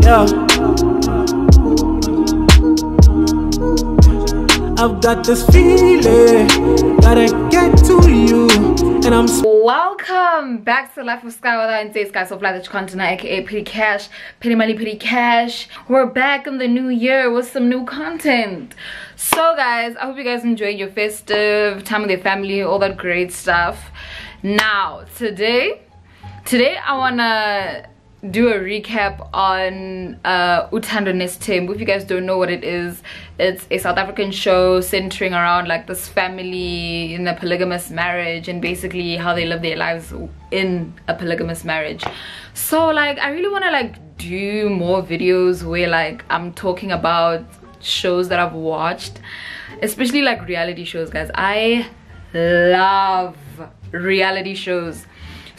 Yeah. I've got this feeling that I get to you, and I'm welcome back to Life with Sky with Ntsei-Sky, so Flyest content, aka Pretty Cash, Pretty Money, Pretty Cash. We're back in the new year with some new content. So guys, I hope you guys enjoyed your festive time with your family, all that great stuff. Now today I wanna do a recap on Untitled Chapter. If you guys don't know what it is, it's a South African show centering around like this family in a polygamous marriage and basically how they live their lives in a polygamous marriage. So like I really want to like do more videos where like I'm talking about shows that I've watched, especially like reality shows, guys. I love reality shows.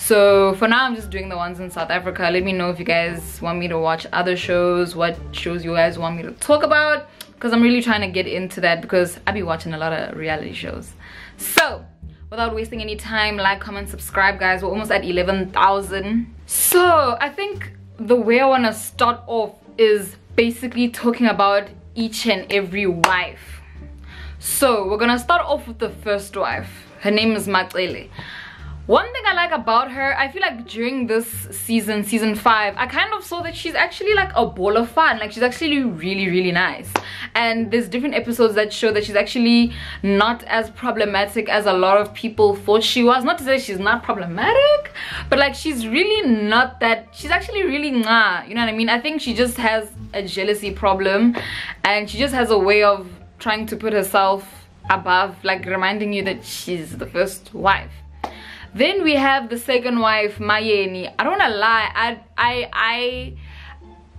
So for now I'm just doing the ones in South Africa. Let me know if you guys want me to watch other shows, what shows you guys want me to talk about, because I'm really trying to get into that because I be watching a lot of reality shows. So without wasting any time, like, comment, subscribe, guys. We're almost at 11,000. So I think the way I want to start off is basically talking about each and every wife. So we're gonna start off with the first wife. Her name is Makumalo. One thing I like about her, I feel like during this season 5, I kind of saw that she's actually like a ball of fun. Like she's actually really nice. And there's different episodes that show that she's actually not as problematic as a lot of people thought she was. Not to say she's not problematic, but like she's really not that. She's actually really nah, you know what I mean? I think she just has a jealousy problem and she just has a way of trying to put herself above, like reminding you that she's the first wife. Then we have the second wife, Mayani. I don't wanna lie,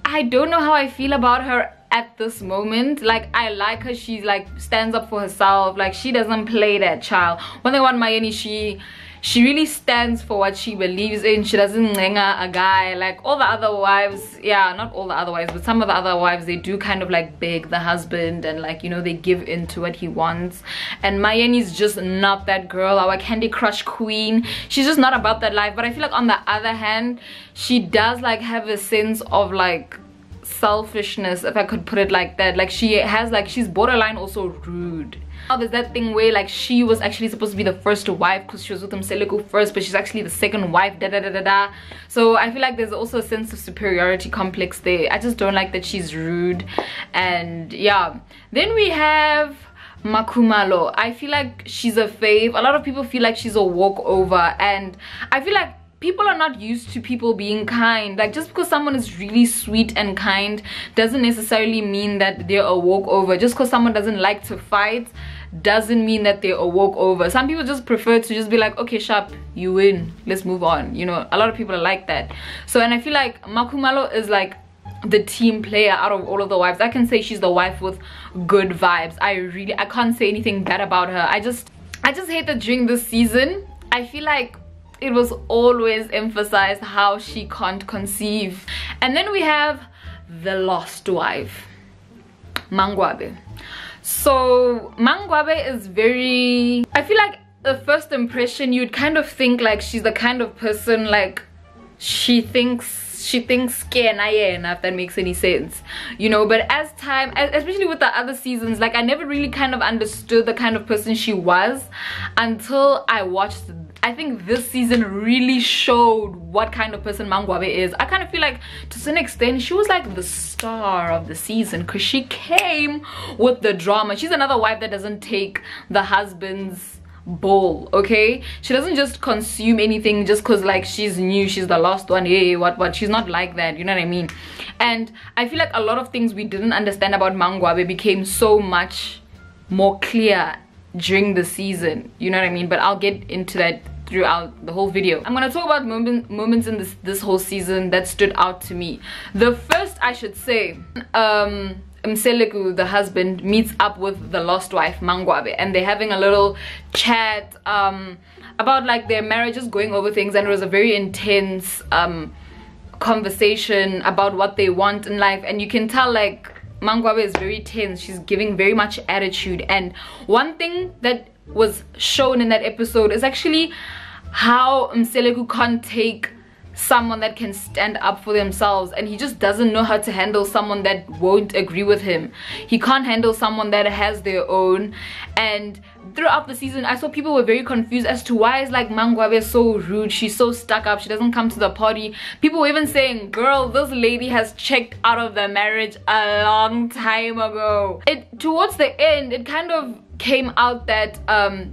I don't know how I feel about her at this moment. Like I like her, she like stands up for herself, like she doesn't play that child. One thing about Mayani, she really stands for what she believes in. She doesn't ngenga a guy like all the other wives. Yeah, not all the other wives, but some of the other wives, they do kind of like beg the husband and like, you know, they give in to what he wants. And Mayani's just not that girl, our Candy Crush queen. She's just not about that life. But I feel like on the other hand, she does like have a sense of like selfishness, if I could put it like that. Like she has like, she's borderline also rude. Now there's that thing where like she was actually supposed to be the first wife because she was with Ntsei-Sky first, but she's actually the second wife, so I feel like there's also a sense of superiority complex there. I just don't like that she's rude. And yeah, then we have Makumalo. I feel like she's a fave. A lot of people feel like she's a walkover, and I feel like people are not used to people being kind. Like just because someone is really sweet and kind doesn't necessarily mean that they're a walkover. Just because someone doesn't like to fight doesn't mean that they're a walkover. Some people just prefer to just be like, okay, sharp, you win, let's move on. You know, a lot of people are like that. So, and I feel like Makumalo is like the team player out of all of the wives. I can say she's the wife with good vibes. I can't say anything bad about her. I just hate that during this season, I feel like it was always emphasized how she can't conceive. And then we have the lost wife, Mangwabe. So Mangwabe is very, I feel like the first impression you'd kind of think like she's the kind of person like she thinks Kenayena, if that makes any sense, you know. But as time, especially with the other seasons, like I never really kind of understood the kind of person she was until I watched. I think this season really showed what kind of person Mangwabe is. I kind of feel like to some extent she was like the star of the season because she came with the drama. She's another wife that doesn't take the husband's bull, okay? She doesn't just consume anything just because like she's new, she's the last one, hey, what. She's not like that, you know what I mean? And I feel like a lot of things we didn't understand about Mangwabe became so much more clear during the season, you know what I mean? But I'll get into that throughout the whole video. I'm gonna talk about moments in this whole season that stood out to me. The first, I should say, Ntsei-Sky, the husband, meets up with the lost wife Mangwabe, and they're having a little chat about like their marriages, going over things, and it was a very intense conversation about what they want in life. And you can tell like Mangwabe is very tense, she's giving very much attitude. And one thing that was shown in that episode is actually how Ntsei-Sky can't take someone that can stand up for themselves, and he just doesn't know how to handle someone that won't agree with him. He can't handle someone that has their own. And throughout the season, I saw people were very confused as to why is like Mangwabe so rude, she's so stuck up, she doesn't come to the party. People were even saying, girl, this lady has checked out of the marriage a long time ago. Towards the end, it kind of came out that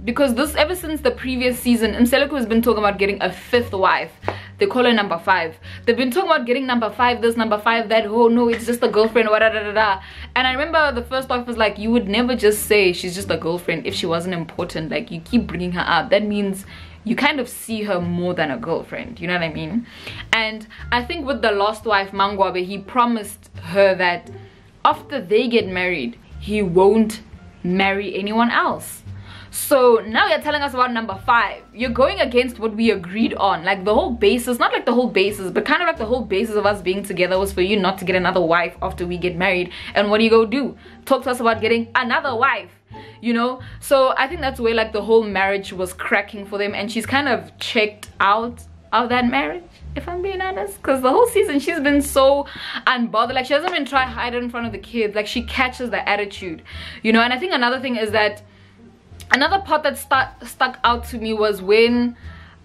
because this, ever since the previous season, Mseleku has been talking about getting a 5th wife. They call her number 5. They've been talking about getting number 5 this, number 5 that. Oh no, it's just a girlfriend, da da da da. And I remember the first wife was like, you would never just say she's just a girlfriend if she wasn't important. Like, you keep bringing her up, that means you kind of see her more than a girlfriend, you know what I mean? And I think with the last wife, Mangwabe, he promised her that after they get married, he won't marry anyone else. So now you're telling us about number 5. You're going against what we agreed on. Like, the whole basis, not like the whole basis, but kind of like the whole basis of us being together was for you not to get another wife after we get married. And what do you go do? Talk to us about getting another wife, you know? So I think that's where like the whole marriage was cracking for them, and she's kind of checked out of that marriage, if I'm being honest, because the whole season she's been so unbothered. Like, she hasn't been trying to hide it in front of the kids. Like, she catches the attitude, you know? And I think another thing is that another part that stuck out to me was when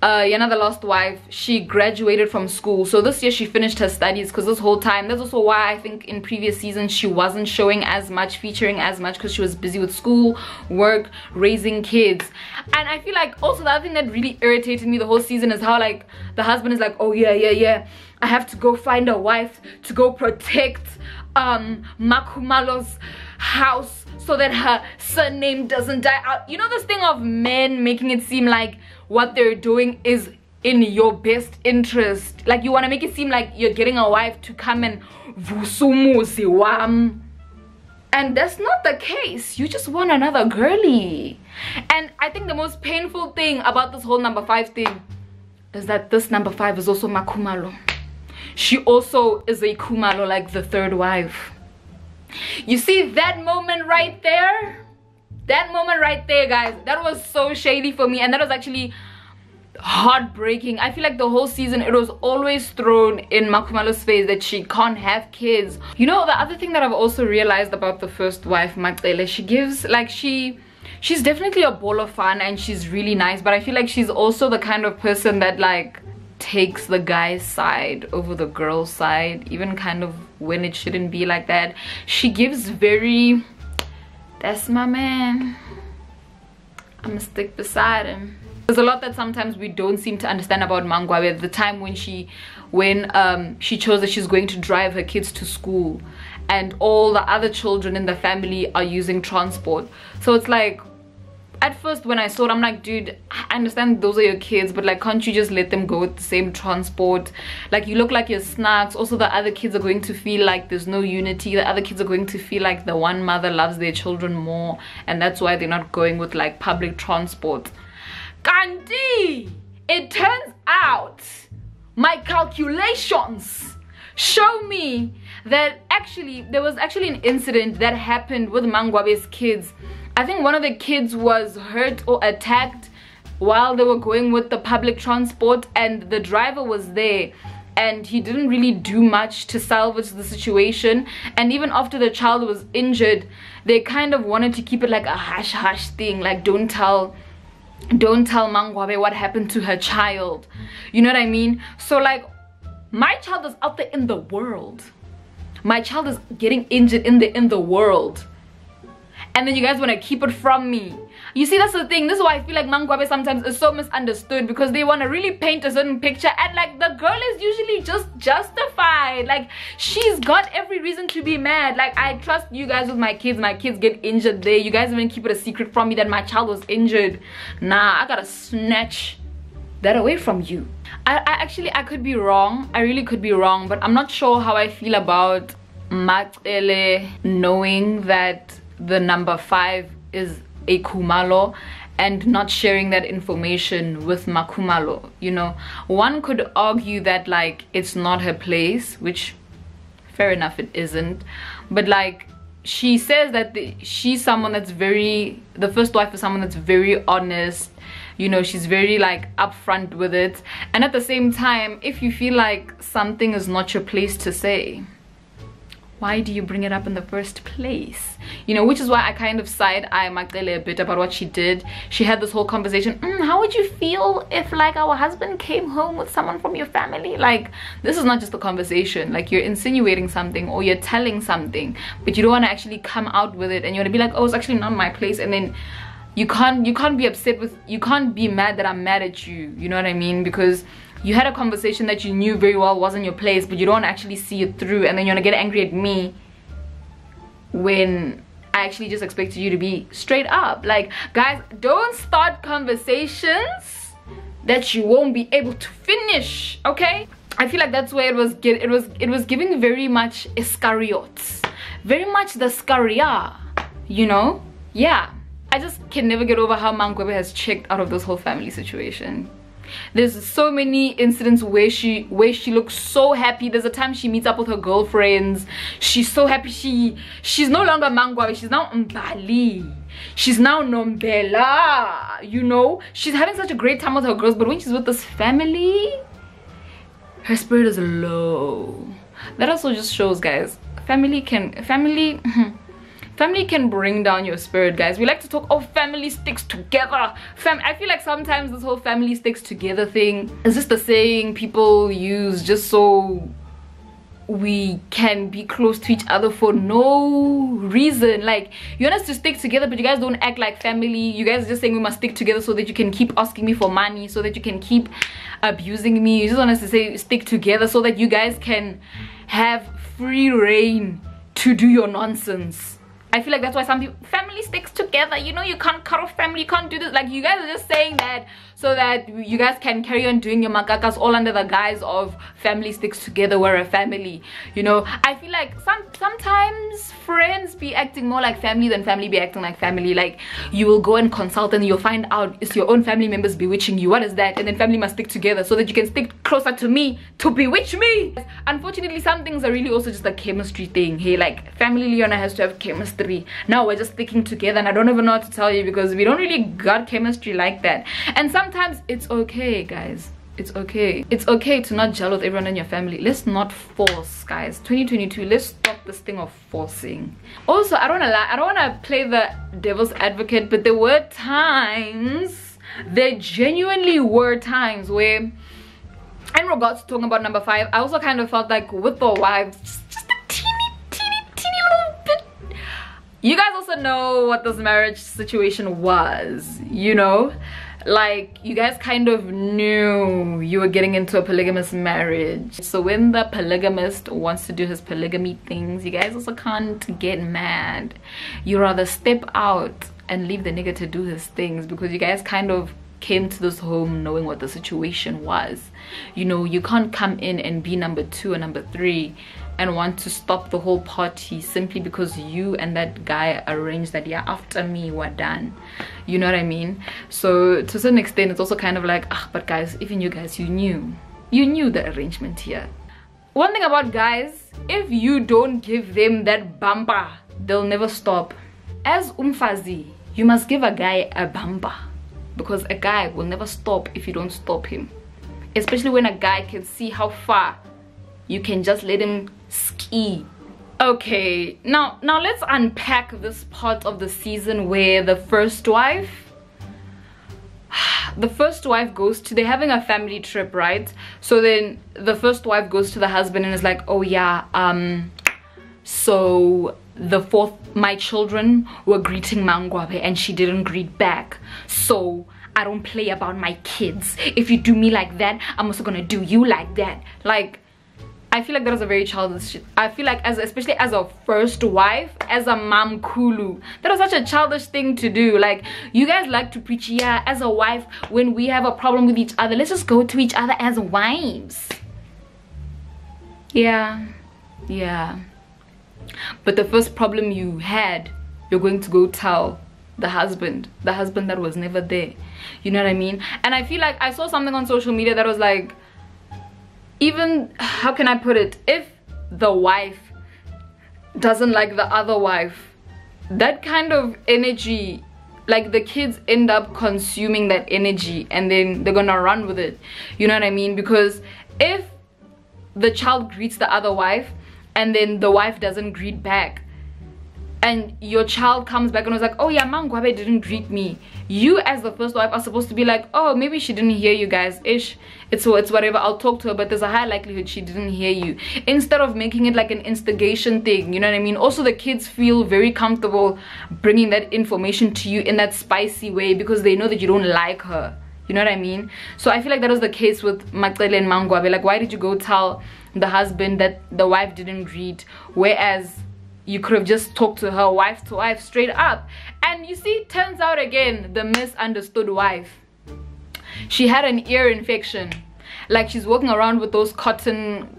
Yana, the last wife, she graduated from school. So this year she finished her studies, because this whole time, that's also why I think in previous seasons she wasn't showing as much, featuring as much, because she was busy with school, work, raising kids. And I feel like also the other thing that really irritated me the whole season is how like the husband is like, oh yeah, I have to go find a wife to go protect Makumalo's house so that her surname doesn't die out. You know, this thing of men making it seem like what they're doing is in your best interest. Like, you want to make it seem like you're getting a wife to come and vusumuzi wam, and that's not the case. You just want another girly. And I think the most painful thing about this whole number 5 thing is that this number 5 is also Makumalo. She also is a Kumalo, like the 3rd wife. You see that moment right there? That moment right there, guys, that was so shady for me, and that was actually heartbreaking. I feel like the whole season it was always thrown in Makumalo's face that she can't have kids. You know, the other thing that I've also realized about the first wife, Macele, she gives like she's definitely a ball of fun and she's really nice, but I feel like she's also the kind of person that like takes the guy's side over the girl's side, even kind of when it shouldn't be like that. She gives very, that's my man, I'm gonna stick beside him. There's a lot that sometimes we don't seem to understand about Mangwabe. The time when she chose that she's going to drive her kids to school and all the other children in the family are using transport. So it's like, at first when I saw it, I'm like, dude, I understand those are your kids, but like, can't you just let them go with the same transport? Like, you look like you're snacks. Also, the other kids are going to feel like there's no unity. The other kids are going to feel like the one mother loves their children more, and that's why they're not going with like public transport. Kandi, it turns out my calculations show me that actually there was actually an incident that happened with Mangwabe's kids. I think one of the kids was hurt or attacked while they were going with the public transport, and the driver was there and he didn't really do much to salvage the situation. And even after the child was injured, they kind of wanted to keep it like a hush-hush thing, like don't tell Mangwabe what happened to her child, you know what I mean? So like, my child is out there in the world, my child is getting injured in the world, and then you guys want to keep it from me. You see, that's the thing. This is why I feel like Mangwabe sometimes is so misunderstood, because they want to really paint a certain picture, and like the girl is usually just justified. Like, she's got every reason to be mad. Like, I trust you guys with my kids get injured there, you guys even keep it a secret from me that my child was injured. Nah, I gotta snatch that away from you. I could be wrong, I really could be wrong, but I'm not sure how I feel about Macele knowing that the number 5 is a Kumalo and not sharing that information with Makumalo. You know, one could argue that like it's not her place, which fair enough, it isn't, but like she says that she's someone that's very, the first wife is someone that's very honest, you know, she's very like upfront with it. And at the same time, if you feel like something is not your place to say, why do you bring it up in the first place? You know, which is why I kind of side-eye Makele a bit about what she did. She had this whole conversation, how would you feel if like our husband came home with someone from your family? Like, this is not just a conversation. Like, you're insinuating something or you're telling something, but you don't want to actually come out with it, and you want to be like, oh, it's actually not my place. And then you can't be upset with, you can't be mad that I'm mad at you, you know what I mean? Because you had a conversation that you knew very well wasn't your place, but you don't actually see it through, and then you're gonna get angry at me when I actually just expected you to be straight up. Like, guys, don't start conversations that you won't be able to finish, okay? I feel like that's where it was giving very much Iscariot, very much the Scaria, you know? Yeah, I just can never get over how Mangwebe has checked out of this whole family situation. There's so many incidents where she looks so happy. There's a time she meets up with her girlfriends. She's so happy. She's no longer Mangwabe. She's now Mbali. She's now Nombela. You know, she's having such a great time with her girls. But when she's with this family, her spirit is low. That also just shows, guys, family can bring down your spirit, guys. We like to talk, oh, family sticks together. I feel like sometimes this whole family sticks together thing is just a saying people use just so we can be close to each other for no reason. Like, you want us to stick together, but you guys don't act like family. You guys are just saying we must stick together so that you can keep asking me for money, so that you can keep abusing me. You just want us to say stick together so that you guys can have free reign to do your nonsense. I feel like that's why some people, family sticks together, you know, you can't cut off family, you can't do this. Like, you guys are just saying that so that you guys can carry on doing your makakas all under the guise of family sticks together, we're a family, you know. I feel like sometimes friends be acting more like family than family be acting like family. Like, you will go and consult and you'll find out it's your own family members bewitching you. What is that? And then family must stick together so that you can stick closer to me to bewitch me. Unfortunately, some things are really also just a chemistry thing. Hey, like, family Leona has to have chemistry. Now we're just sticking together, and I don't even know what to tell you because we don't really got chemistry like that. And sometimes it's okay, guys. It's okay. It's okay to not gel with everyone in your family. Let's not force, guys. 2022, let's stop this thing of forcing. Also, I don't wanna lie, I don't wanna play the devil's advocate, but there were times, there genuinely were times where, in regards to talking about number 5, I also kind of felt like with the wives, just a teeny little bit. You guys also know what this marriage situation was, you know? Like, you guys kind of knew you were getting into a polygamous marriage. So when the polygamist wants to do his polygamy things, you guys also can't get mad. You rather step out and leave the nigga to do his things, because you guys kind of came to this home knowing what the situation was. You know, you can't come in and be number 2 or number 3 and want to stop the whole party simply because you and that guy arranged that, yeah, after me, we're done. You know what I mean? So to a certain extent, it's also kind of like, but guys, even you guys, you knew the arrangement here. One thing about guys, if you don't give them that bumper, they'll never stop. As umfazi, you must give a guy a bumper, because a guy will never stop if you don't stop him. Especially when a guy can see how far you can just let him ski. Okay, now let's unpack this part of the season where the first wife goes to, they're having a family trip, right? So then the first wife goes to the husband and is like, oh yeah, so the 4th, my children were greeting Mangwabe and she didn't greet back, so I don't play about my kids. If you do me like that, I'm also gonna do you like that. Like, I feel like that was a very childish shit. I feel like, especially as a first wife, as a mom kulu, that was such a childish thing to do. Like, you guys like to preach, yeah, as a wife, when we have a problem with each other, let's just go to each other as wives. Yeah. But the first problem you had, you're going to go tell the husband that was never there. You know what I mean? And I feel like I saw something on social media that was like, even, how can I put it, if the wife doesn't like the other wife, that kind of energy like the kids end up consuming that energy and then they're gonna run with it, you know what I mean? Because if the child greets the other wife and then the wife doesn't greet back, and your child comes back and was like, oh yeah, Mangwabe didn't greet me, you as the first wife are supposed to be like, oh, maybe she didn't hear you guys, ish, it's whatever, I'll talk to her, but there's a high likelihood she didn't hear you, instead of making it like an instigation thing, you know what I mean? Also, the kids feel very comfortable bringing that information to you in that spicy way because they know that you don't like her, you know what I mean? So I feel like that was the case with Matsele and Mangwabe. Like, why did you go tell the husband that the wife didn't greet, whereas you could have just talked to her wife to wife straight up? And you see, turns out again, the misunderstood wife, she had an ear infection. Like, she's walking around with those cotton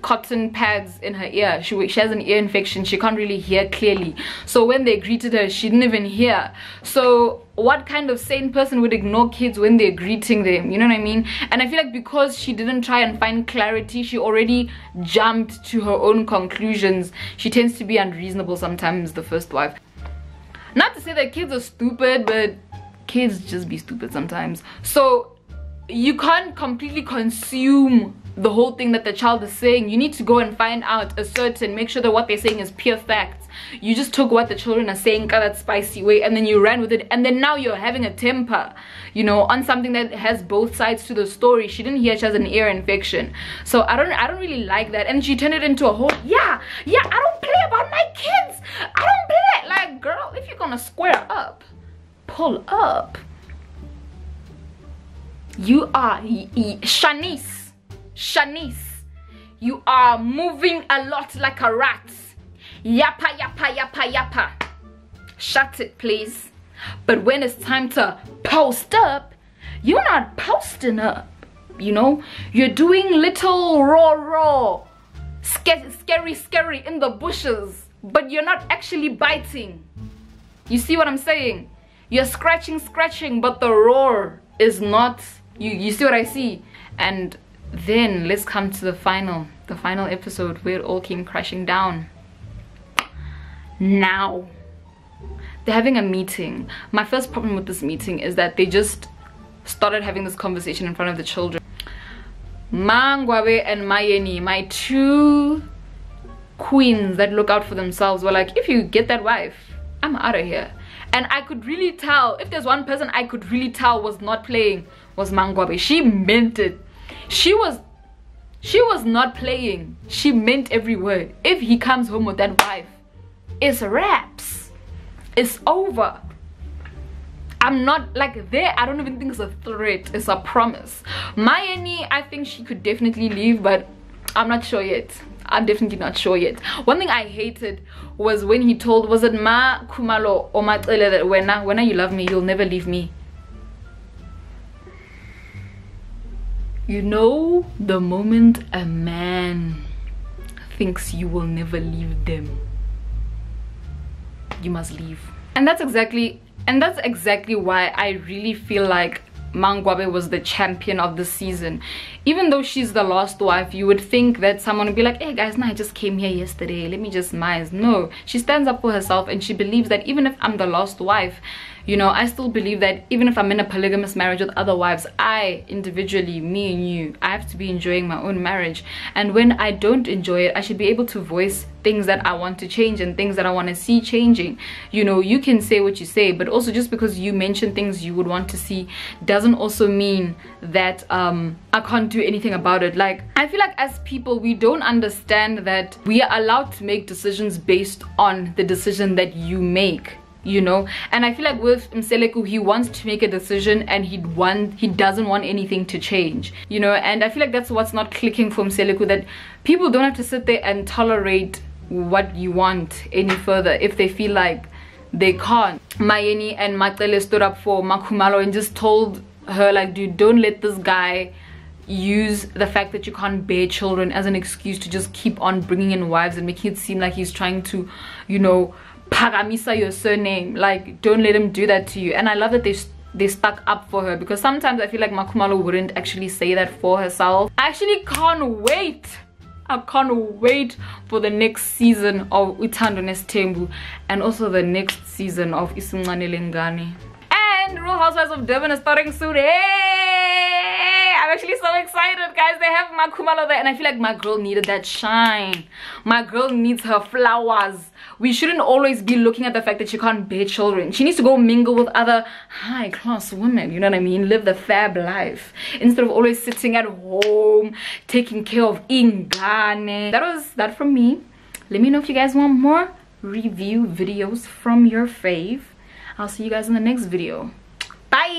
pads in her ear. She has an ear infection. She can't really hear clearly. So when they greeted her, she didn't even hear. So what kind of sane person would ignore kids when they're greeting them? You know what I mean? And I feel like because she didn't try and find clarity, she already jumped to her own conclusions. She tends to be unreasonable sometimes, the first wife. Not to say that kids are stupid, but kids just be stupid sometimes. So you can't completely consume the whole thing that the child is saying. You need to go and find out, ascertain, make sure that what they're saying is pure facts. You just took what the children are saying, got that spicy way, and then you ran with it, and then now you're having a temper, you know, on something that has both sides to the story. She didn't hear she has an ear infection. So I don't really like that. And she turned it into a whole, yeah, I don't play about my kids, I don't play. Like, girl, if you're gonna square up, pull up. You are Shanice, you are moving a lot like a rat. Yappa, yappa, yappa, yappa. Shut it, please. But when it's time to post up, you're not posting up, you know? You're doing little raw, scary in the bushes, but you're not actually biting. You see what I'm saying? You're scratching, but the roar is not. You see what I see? And then let's come to the final episode where it all came crashing down. Now they're having a meeting. My first problem with this meeting is that they just started having this conversation in front of the children. Mangwabe and Mayani, my two queens that look out for themselves, were like, if you get that wife, I'm out of here. And I could really tell, if there's one person I could really tell was not playing, was Mangwabe. She meant it. She was not playing. She meant every word. If he comes home with that wife, it's wraps. It's over. I'm not like there. I don't even think it's a threat. It's a promise. Mayani, I think she could definitely leave, but I'm not sure yet. I'm definitely not sure yet. One thing I hated was when he told, was it Makumalo or Matsele, that when you love me, you'll never leave me. You know, the moment a man thinks you will never leave them, you must leave. And that's exactly why I really feel like Mangwabe was the champion of the season. Even though she's the last wife, you would think that someone would be like, hey guys, I just came here yesterday, let me just minds. No, she stands up for herself, and she believes that even if I'm the last wife, you know, I still believe that even if I'm in a polygamous marriage with other wives, I individually, me and you, I have to be enjoying my own marriage. And when I don't enjoy it, I should be able to voice things that I want to change and things that I want to see changing. You know, you can say what you say, but also just because you mention things you would want to see doesn't also mean that I can't do anything about it. Like, I feel like as people, we don't understand that we are allowed to make decisions based on the decision that you make, you know. And I feel like with Mseleku, he wants to make a decision and he doesn't want anything to change, you know. And I feel like that's what's not clicking for Mseleku, that people don't have to sit there and tolerate what you want any further if they feel like they can't. Mayani and Matsele stood up for Makumalo and just told her, like, dude, don't let this guy use the fact that you can't bear children as an excuse to just keep on bringing in wives and making it seem like he's trying to, you know, paramisa your surname. Like, don't let him do that to you. And I love that they stuck up for her, because sometimes I feel like Makumalo wouldn't actually say that for herself. I actually can't wait. I can't wait for the next season of UTHANDO NESTHEMBU and also the next season of Isimncane Lengane. and Real Housewives of Durban is starting soon. Hey, I'm actually so excited, guys. They have Makumalo there, and I feel like my girl needed that shine. My girl needs her flowers. We shouldn't always be looking at the fact that she can't bear children. She needs to go mingle with other high-class women, you know what I mean? Live the fab life instead of always sitting at home taking care of ingane. That was that from me. Let me know if you guys want more review videos from your fave. I'll see you guys in the next video. Bye.